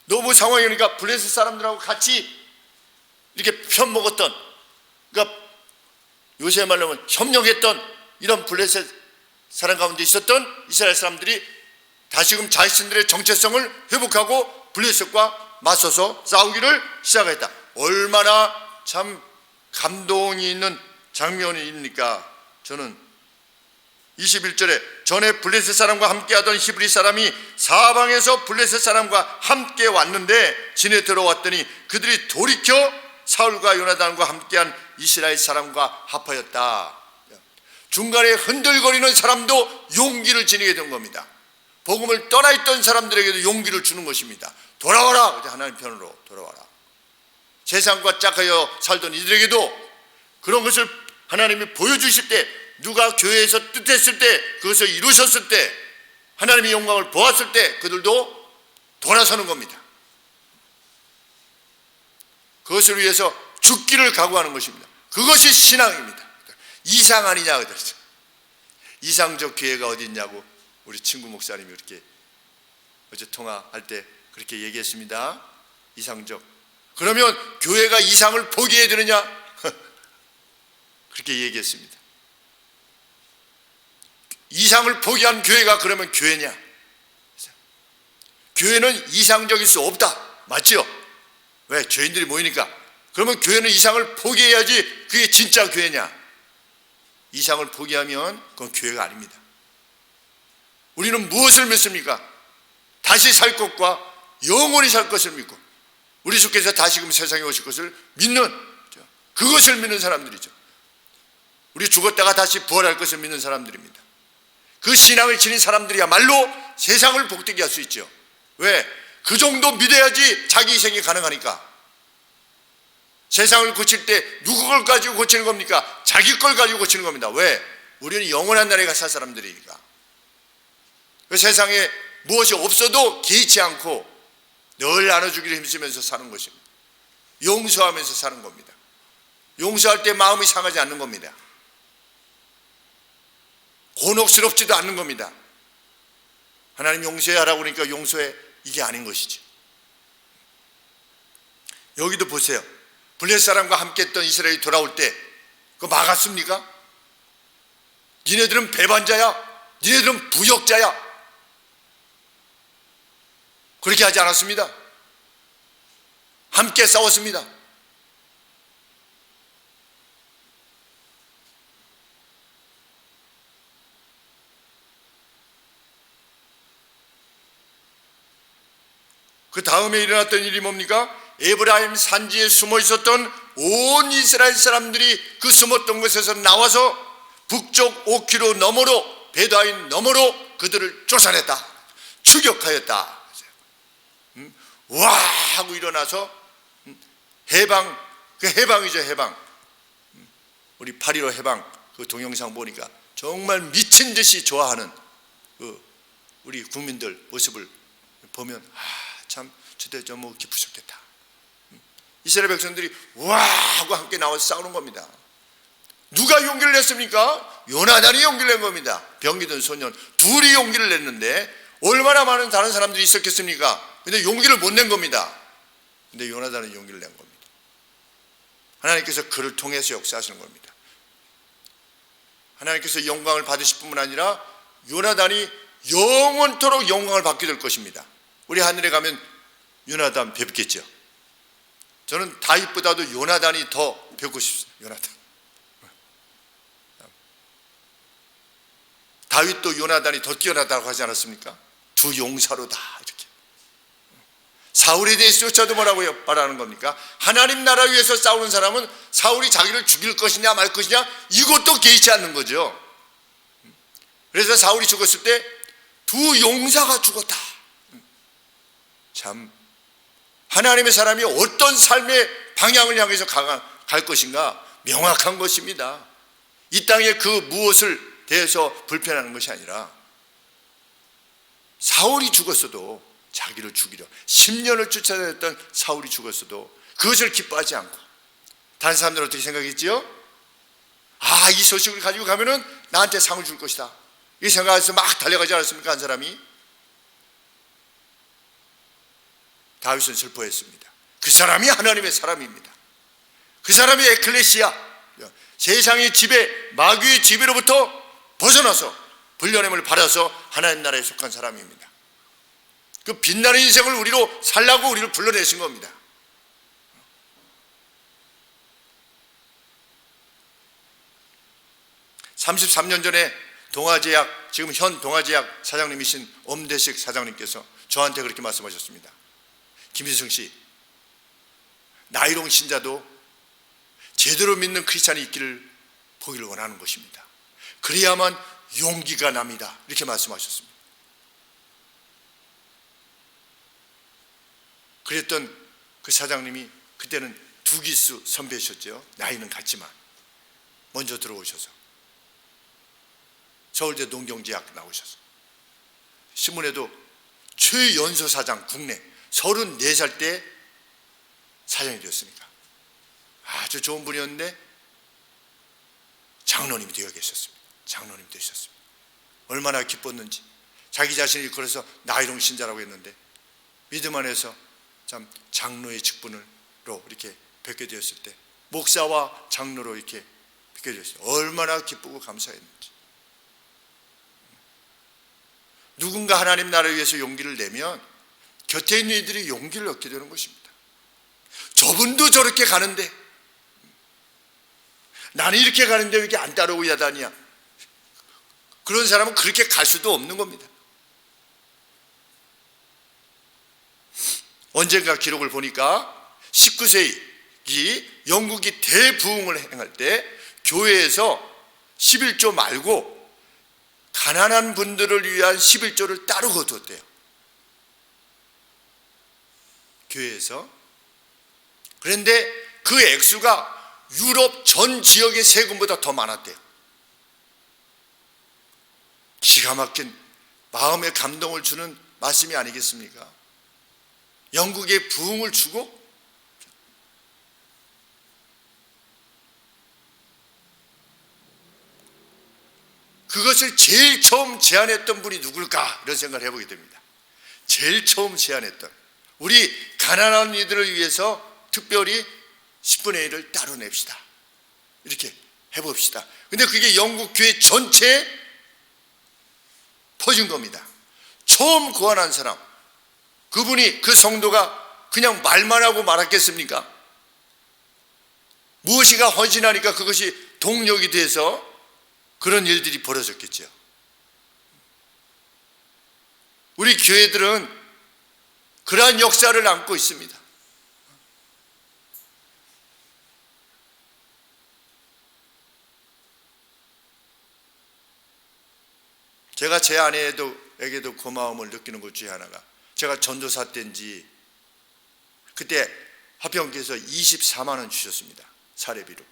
너무 상황이 오니까 블레셋 사람들하고 같이 이렇게 편먹었던, 그러니까 요새 말로 하면 협력했던 이런 블레셋 사람 가운데 있었던 이스라엘 사람들이 다시금 자신들의 정체성을 회복하고 블레셋과 맞서서 싸우기를 시작했다. 얼마나 참 감동이 있는 장면입니까? 저는 21절에 전에 블레셋 사람과 함께하던 히브리 사람이 사방에서 블레셋 사람과 함께 왔는데 진에 들어왔더니 그들이 돌이켜 사울과 요나단과 함께한 이스라엘 사람과 합하였다. 중간에 흔들거리는 사람도 용기를 지니게 된 겁니다. 복음을 떠나 있던 사람들에게도 용기를 주는 것입니다. 돌아와라. 하나님 편으로 돌아와라. 세상과 짝하여 살던 이들에게도 그런 것을 하나님이 보여주실 때, 누가 교회에서 뜻했을 때, 그것을 이루셨을 때, 하나님의 영광을 보았을 때 그들도 돌아서는 겁니다. 그것을 위해서 죽기를 각오하는 것입니다. 그것이 신앙입니다. 이상 아니냐 그랬죠. 이상적 교회가 어디 있냐고 우리 친구 목사님이 그렇게 어제 통화할 때 그렇게 얘기했습니다. 이상적. 그러면 교회가 이상을 포기해야 되느냐? 그렇게 얘기했습니다. 이상을 포기한 교회가 그러면 교회냐? 교회는 이상적일 수 없다. 맞죠? 왜? 죄인들이 모이니까. 그러면 교회는 이상을 포기해야지 그게 진짜 교회냐? 이상을 포기하면 그건 교회가 아닙니다. 우리는 무엇을 믿습니까? 다시 살 것과 영원히 살 것을 믿고, 우리 주께서 다시금 세상에 오실 것을 믿는, 그것을 믿는 사람들이죠. 우리 죽었다가 다시 부활할 것을 믿는 사람들입니다. 그 신앙을 지닌 사람들이야말로 세상을 복되게 할 수 있죠. 왜? 그 정도 믿어야지 자기 희생이 가능하니까. 세상을 고칠 때 누구 걸 가지고 고치는 겁니까? 자기 걸 가지고 고치는 겁니다. 왜? 우리는 영원한 나라에 살 사람들이니까. 그 세상에 무엇이 없어도 개의치 않고 늘 나눠주기를 힘쓰면서 사는 것입니다. 용서하면서 사는 겁니다. 용서할 때 마음이 상하지 않는 겁니다. 곤혹스럽지도 않는 겁니다. 하나님 용서하라고 그러니까 용서해, 이게 아닌 것이지. 여기도 보세요. 블레셋 사람과 함께 했던 이스라엘이 돌아올 때 그거 막았습니까? 니네들은 배반자야, 니네들은 부역자야, 그렇게 하지 않았습니다. 함께 싸웠습니다. 그 다음에 일어났던 일이 뭡니까? 에브라임 산지에 숨어 있었던 온 이스라엘 사람들이 그 숨었던 곳에서 나와서 북쪽 5km 너머로, 베다인 너머로 그들을 쫓아냈다, 추격하였다. 와 하고 일어나서 해방, 그 해방이죠, 해방. 우리 8.15 해방 그 동영상 보니까 정말 미친 듯이 좋아하는 그 우리 국민들 모습을 보면 참 저때 좀 기쁘셨겠다. 이스라엘 백성들이 와 하고 함께 나와서 싸우는 겁니다. 누가 용기를 냈습니까? 요나단이 용기를 낸 겁니다. 병기 든 소년 둘이 용기를 냈는데 얼마나 많은 다른 사람들이 있었겠습니까? 근데 용기를 못 낸 겁니다. 근데 요나단은 용기를 낸 겁니다. 하나님께서 그를 통해서 역사하시는 겁니다. 하나님께서 영광을 받으실 뿐만 아니라 요나단이 영원토록 영광을 받게 될 것입니다. 우리 하늘에 가면 요나단 뵙겠죠. 저는 다윗보다도 요나단이 더 뵙고 싶습니다. 요나단. 다윗도 요나단이 더 뛰어나다고 하지 않았습니까? 두 용사로다 이렇게. 사울에 대해서 쫓아도 뭐라고 말하는 겁니까? 하나님 나라 위해서 싸우는 사람은 사울이 자기를 죽일 것이냐 말 것이냐 이것도 개의치 않는 거죠. 그래서 사울이 죽었을 때 두 용사가 죽었다. 참 하나님의 사람이 어떤 삶의 방향을 향해서 갈 것인가 명확한 것입니다. 이 땅에 그 무엇을 대해서 불편하는 것이 아니라 사울이 죽었어도 자기를 죽이려 10년을 쫓아다녔던 사울이 죽었어도 그것을 기뻐하지 않고 다른 사람들은 어떻게 생각했지요? 이 소식을 가지고 가면은 나한테 상을 줄 것이다, 이 생각해서 막 달려가지 않았습니까? 한 사람이. 다윗은 슬퍼했습니다. 그 사람이 하나님의 사람입니다. 그 사람이 에클레시아, 세상의 지배, 마귀의 지배로부터 벗어나서 불려냄을 받아서 하나님 나라에 속한 사람입니다. 그 빛나는 인생을 우리로 살라고 우리를 불러내신 겁니다. (33년) 전에 동아제약, 지금 현 동아제약 사장님이신 엄대식 사장님께서 저한테 그렇게 말씀하셨습니다. 김희승 씨, 나이롱 신자도 제대로 믿는 크리스찬이 있기를 보기를 원하는 것입니다. 그래야만 용기가 납니다. 이렇게 말씀하셨습니다. 그랬던 그 사장님이 그때는 두기수 선배셨죠. 나이는 같지만 먼저 들어오셔서 서울대 농경제약 나오셔서 신문에도 최연소 사장, 국내 34살 때 사장이 되었으니까 아주 좋은 분이었는데 장로님이 되어 계셨습니다. 장로님 되셨습니다. 얼마나 기뻤는지. 자기 자신이 그래서 나이롱 신자라고 했는데 믿음 안에서 참 장로의 직분으로 이렇게 뵙게 되었을 때 목사와 장로로 이렇게 뵙게 되었어요. 얼마나 기쁘고 감사했는지. 누군가 하나님 나라를 위해서 용기를 내면 곁에 있는 이들이 용기를 얻게 되는 것입니다. 저분도 저렇게 가는데 나는 이렇게 가는데 왜 이렇게 안 따라오고 야단이야? 그런 사람은 그렇게 갈 수도 없는 겁니다. 언젠가 기록을 보니까 19세기 영국이 대부흥을 행할 때 교회에서 11조 말고 가난한 분들을 위한 11조를 따로 거두었대요. 교회에서. 그런데 그 액수가 유럽 전 지역의 세금보다 더 많았대요. 기가 막힌 마음에 감동을 주는 말씀이 아니겠습니까? 영국에 부흥을 주고 그것을 제일 처음 제안했던 분이 누굴까? 이런 생각을 해보게 됩니다. 제일 처음 제안했던, 우리 가난한 이들을 위해서 특별히 10분의 1을 따로 냅시다. 이렇게 해봅시다. 근데 그게 영국 교회 전체에 퍼진 겁니다. 처음 구원한 사람, 그분이, 그 성도가 그냥 말만 하고 말았겠습니까? 무엇이가 헌신하니까 그것이 동력이 돼서 그런 일들이 벌어졌겠죠. 우리 교회들은 그러한 역사를 안고 있습니다. 제가 제 아내에게도 고마움을 느끼는 것 중에 하나가, 제가 전도사 때인지 그때 화평교에서 24만 원 주셨습니다. 사례비로.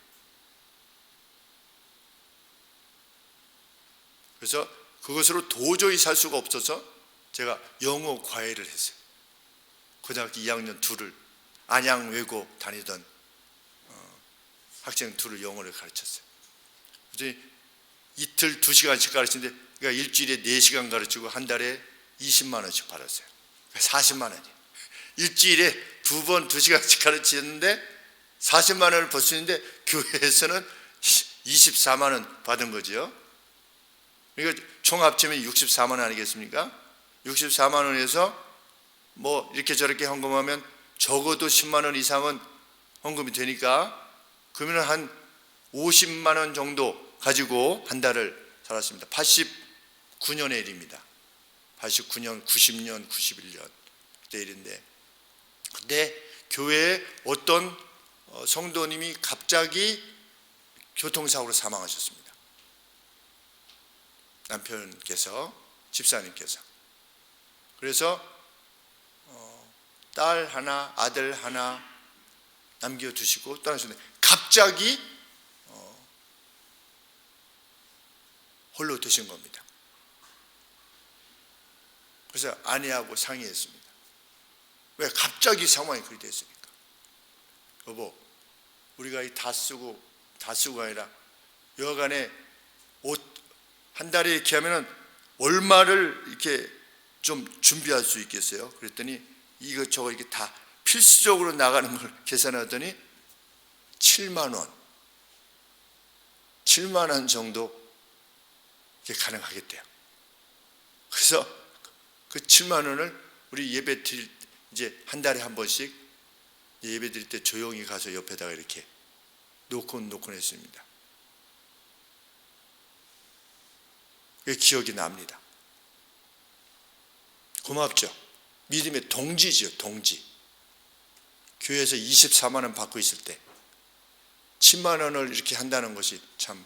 그래서 그것으로 도저히 살 수가 없어서 제가 영어 과외를 했어요. 고등학교 2학년 둘을, 안양 외고 다니던 학생 둘을 영어를 가르쳤어요. 그래서 이틀 2시간씩 가르치는데, 그러니까 일주일에 4시간 가르치고 한 달에 20만 원씩 받았어요. 40만 원이에요. 일주일에 2번 2시간씩 가르치는데 40만 원을 벌 수 있는데 교회에서는 24만 원 받은 거죠. 그러니까 총 합치면 64만 원 아니겠습니까? 64만 원에서 뭐 이렇게 저렇게 헌금하면 적어도 10만 원 이상은 헌금이 되니까, 그러면 한 50만 원 정도 가지고 한 달을 살았습니다. 89년의 일입니다. 89년, 90년, 91년 그때 일인데, 그때 교회에 어떤 성도님이 갑자기 교통사고로 사망하셨습니다. 남편께서, 집사님께서. 그래서 딸 하나, 아들 하나 남겨두시고 떠나셨는데, 갑자기 홀로 드신 겁니다. 그래서 아내하고 상의했습니다. 왜 갑자기 상황이 그렇게 됐습니까? 여보, 우리가 다 쓰고가 아니라 여하간에 옷 한 달에 이렇게 하면은 얼마를 이렇게 좀 준비할 수 있겠어요? 그랬더니 이것저것 이렇게 다 필수적으로 나가는 걸 계산하더니 7만 원 정도 이게 가능하겠대요. 그래서 그 7만 원을 우리 예배 드릴, 이제 한 달에 한 번씩 예배 드릴 때 조용히 가서 옆에다가 이렇게 놓곤 했습니다. 그게 기억이 납니다. 고맙죠. 믿음의 동지죠, 동지. 교회에서 24만 원 받고 있을 때 10만 원을 이렇게 한다는 것이 참,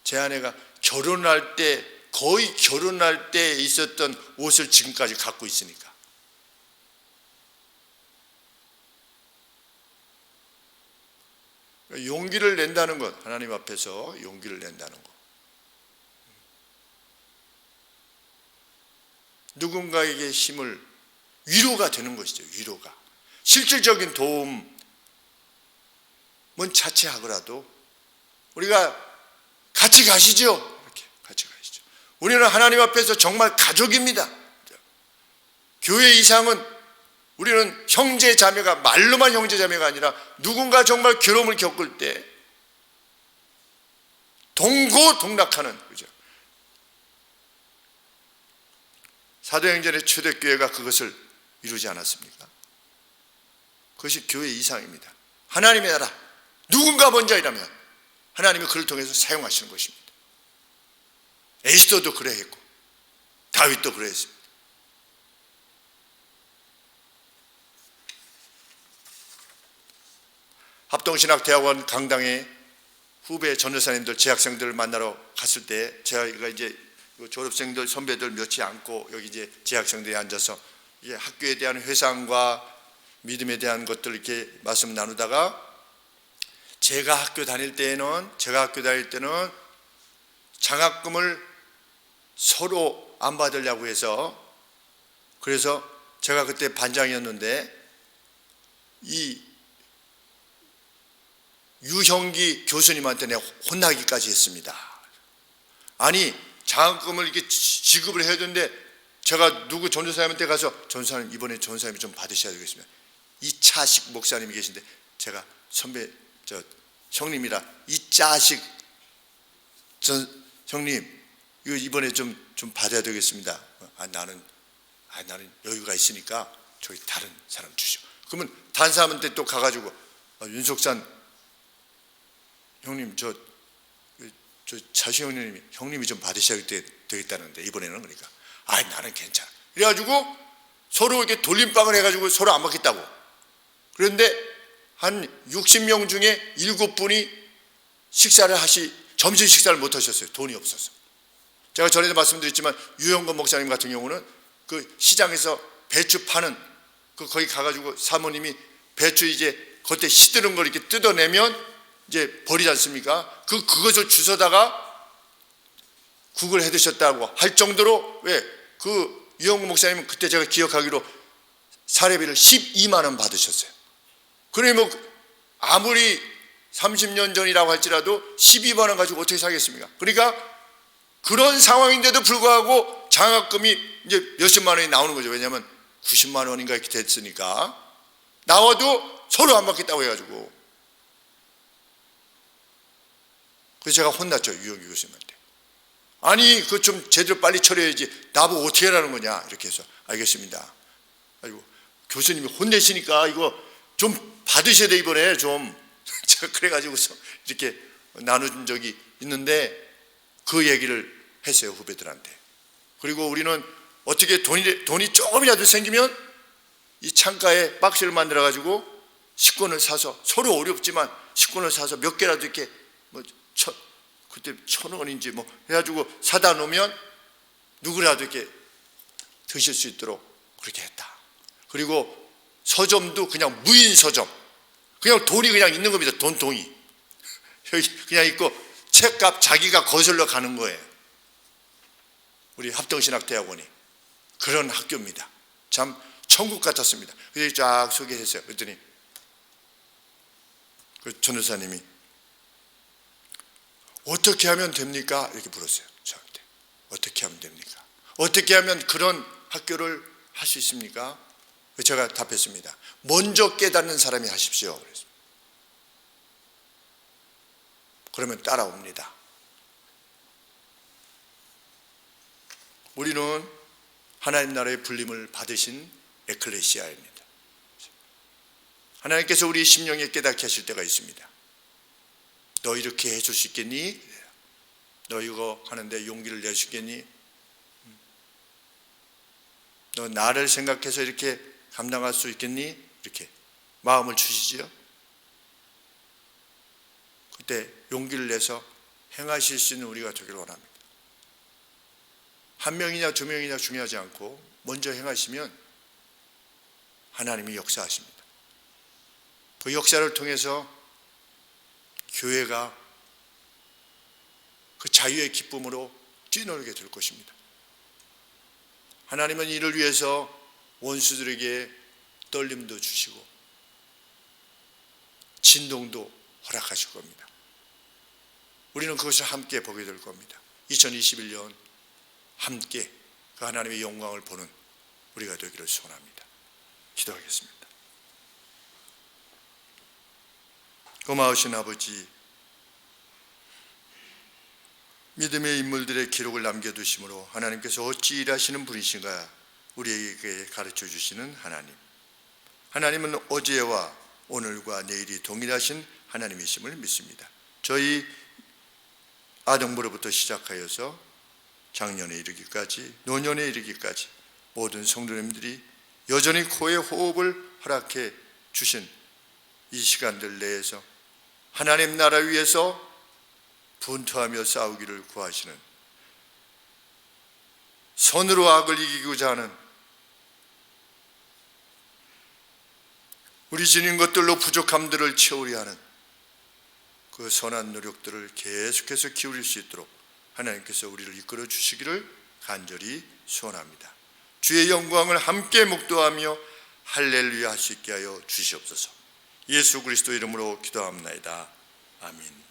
제 아내가 결혼할 때, 거의 결혼할 때 있었던 옷을 지금까지 갖고 있으니까. 용기를 낸다는 것, 하나님 앞에서 용기를 낸다는 것. 누군가에게 힘을, 위로가 되는 것이죠. 위로가. 실질적인 도움은 자체하더라도 우리가 같이 가시죠. 이렇게 같이 가시죠. 우리는 하나님 앞에서 정말 가족입니다. 교회 이상은, 우리는 형제 자매가, 말로만 형제 자매가 아니라 누군가 정말 괴로움을 겪을 때 동고동락하는, 그죠? 사도행전의 초대교회가 그것을 이루지 않았습니까? 그것이 교회 이상입니다. 하나님의 나라, 누군가 먼저 일하면 하나님이 그를 통해서 사용하시는 것입니다. 에스더도 그래 했고 다윗도 그래 했습니다. 합동신학대학원 강당에 후배 전도사님들, 재학생들을 만나러 갔을 때, 제가 이제 졸업생들, 선배들 몇이 앉고 여기 이제 재학생들이 앉아서 이게 학교에 대한 회상과 믿음에 대한 것들 이렇게 말씀 나누다가, 제가 학교 다닐 때는 장학금을 서로 안 받으려고 해서, 그래서 제가 그때 반장이었는데 이 유형기 교수님한테 내가 혼나기까지 했습니다. 아니, 장학금을 이렇게 지급을 해야 되는데, 제가 누구 전도사님한테 가서 전도사님, 이번에 전도사님이 좀 받으셔야 되겠습니다. 이차식 목사님이 계신데, 제가 선배 형님이라 이차식 형님 이거 이번에 좀 받아야 되겠습니다. 나는 여유가 있으니까 저기 다른 사람 주시오. 그러면 다른 사람한테 또 가가지고 윤석산 형님 저 차식 형님이 좀 받으셔야 되겠다는데 이번에는. 그러니까 나는 괜찮아. 그래가지고 서로 이렇게 돌림방을 해가지고 서로 안 받겠다고. 그런데 한 60명 중에 7분이 점심 식사를 못 하셨어요. 돈이 없어서. 제가 전에도 말씀드렸지만 유영건 목사님 같은 경우는 그 시장에서 배추 파는 거기 가가지고 사모님이 배추 이제 겉에 시드는 걸 이렇게 뜯어내면 이제 버리지 않습니까? 그것을 주워다가 국을 해 드셨다고 할 정도로, 그 유영건 목사님은 그때 제가 기억하기로 사례비를 12만 원 받으셨어요. 그러면 아무리 30년 전이라고 할지라도 12만 원 가지고 어떻게 사겠습니까? 그러니까 그런 상황인데도 불구하고 장학금이 이제 몇십만 원이 나오는 거죠. 왜냐하면 90만 원인가 이렇게 됐으니까. 나와도 서로 안 받겠다고 해가지고. 그래서 제가 혼났죠, 유영기 교수님한테. 아니 그거 좀 제대로 빨리 처리해야지 나보고 어떻게 하라는 거냐 이렇게 해서. 알겠습니다. 아이고 교수님이 혼내시니까 이거 좀 받으셔야 돼 이번에 좀. 제가 그래가지고서 이렇게 나눈 적이 있는데 그 얘기를 했어요, 후배들한테. 그리고 우리는 어떻게 돈이 조금이라도 생기면 이 창가에 박스를 만들어 가지고 식권을 사서, 서로 어렵지만 식권을 사서 몇 개라도 이렇게 그때 1,000원인지 해가지고 사다 놓으면 누구라도 이렇게 드실 수 있도록 그렇게 했다. 그리고 서점도 그냥 무인 서점, 그냥 돈이 그냥 있는 겁니다. 돈통이 여기 그냥 있고 책값 자기가 거슬러 가는 거예요. 우리 합동신학대학원이 그런 학교입니다. 참 천국 같았습니다. 그래서 쫙 소개했어요. 그랬더니 그 전도사님이 어떻게 하면 됩니까? 이렇게 물었어요, 저한테. 어떻게 하면 됩니까? 어떻게 하면 그런 학교를 할 수 있습니까? 제가 답했습니다. 먼저 깨닫는 사람이 하십시오. 그랬습니다. 그러면 따라옵니다. 우리는 하나님 나라의 불림을 받으신 에클레시아입니다. 하나님께서 우리 심령에 깨닫게 하실 때가 있습니다. 너 이렇게 해줄 수 있겠니? 너 이거 하는데 용기를 낼 수 있겠니? 너 나를 생각해서 이렇게 감당할 수 있겠니? 이렇게 마음을 주시지요. 그때 용기를 내서 행하실 수 있는 우리가 되기를 원합니다. 한 명이냐 두 명이냐 중요하지 않고 먼저 행하시면 하나님이 역사하십니다. 그 역사를 통해서 교회가 그 자유의 기쁨으로 뛰놀게 될 것입니다. 하나님은 이를 위해서 원수들에게 떨림도 주시고 진동도 허락하실 겁니다. 우리는 그것을 함께 보게 될 겁니다. 2021년 함께 그 하나님의 영광을 보는 우리가 되기를 소원합니다. 기도하겠습니다. 고마우신 아버지, 믿음의 인물들의 기록을 남겨두심으로 하나님께서 어찌 일하시는 분이신가 우리에게 가르쳐 주시는 하나님. 하나님은 어제와 오늘과 내일이 동일하신 하나님이심을 믿습니다. 저희 아동부로부터 시작하여서 작년에 이르기까지, 노년에 이르기까지 모든 성도님들이 여전히 코에 호흡을 허락해 주신 이 시간들 내에서 하나님 나라 위에서 분투하며 싸우기를 구하시는, 손으로 악을 이기고자 하는, 우리 지닌 것들로 부족함들을 채우려 하는 그 선한 노력들을 계속해서 기울일 수 있도록 하나님께서 우리를 이끌어 주시기를 간절히 소원합니다. 주의 영광을 함께 목도하며 할렐루야 할 수 있게 하여 주시옵소서. 예수 그리스도 이름으로 기도합나이다. 아멘.